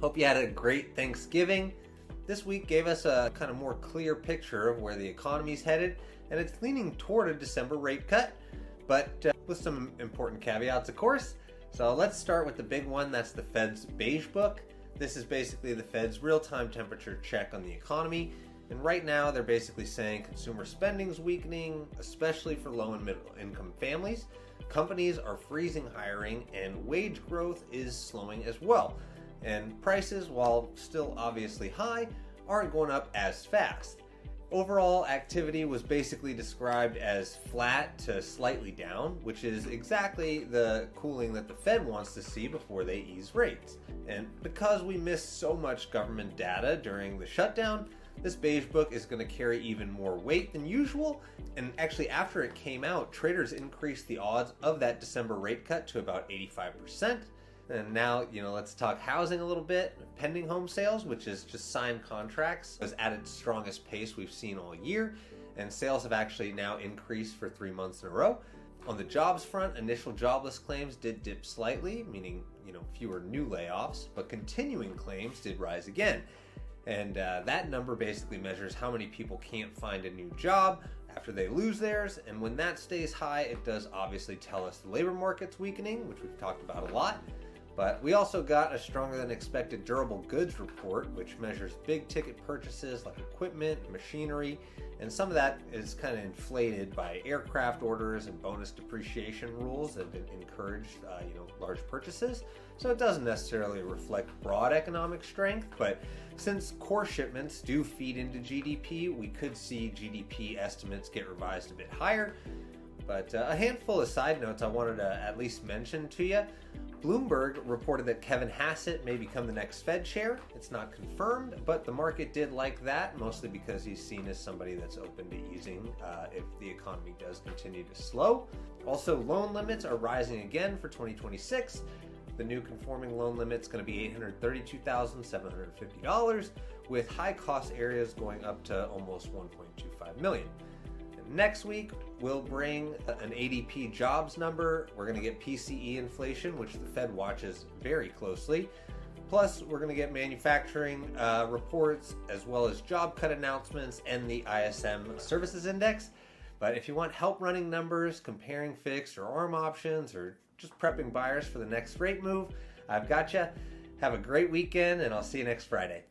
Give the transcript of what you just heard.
Hope you had a great Thanksgiving. This week gave us a kind of more clear picture of where the economy's headed, and it's leaning toward a December rate cut, but with some important caveats, of course. So let's start with the big one. That's the Fed's Beige Book. This is basically the Fed's real-time temperature check on the economy. And right now, they're basically saying consumer spending's weakening, especially for low and middle income families. Companies are freezing hiring, and wage growth is slowing as well. And prices, while still obviously high, aren't going up as fast. Overall activity was basically described as flat to slightly down, which is exactly the cooling that the Fed wants to see before they ease rates. And because we missed so much government data during the shutdown, this Beige Book is going to carry even more weight than usual. And actually, after it came out, traders increased the odds of that December rate cut to about 85%. And now, let's talk housing a little bit. Pending home sales, which is just signed contracts, was at its strongest pace we've seen all year. And sales have actually now increased for 3 months in a row. On the jobs front, initial jobless claims did dip slightly, meaning, fewer new layoffs, but continuing claims did rise again. And that number basically measures how many people can't find a new job after they lose theirs. And when that stays high, it does obviously tell us the labor market's weakening, which we've talked about a lot. But we also got a stronger than expected durable goods report, which measures big ticket purchases like equipment, machinery, and some of that is kind of inflated by aircraft orders and bonus depreciation rules that have encouraged large purchases. So it doesn't necessarily reflect broad economic strength, but since core shipments do feed into GDP, we could see GDP estimates get revised a bit higher. But a handful of side notes I wanted to at least mention to you. Bloomberg reported that Kevin Hassett may become the next Fed chair. It's not confirmed, but the market did like that, mostly because he's seen as somebody that's open to easing if the economy does continue to slow. Also, loan limits are rising again for 2026. The new conforming loan limit's going to be $832,750, with high-cost areas going up to almost $1.25 million. Next week, we'll bring an ADP jobs number. We're going to get PCE inflation, which the Fed watches very closely. Plus, we're going to get manufacturing reports, as well as job cut announcements and the ISM Services Index. But if you want help running numbers, comparing fixed or ARM options, or just prepping buyers for the next rate move, I've got you. Have a great weekend, and I'll see you next Friday.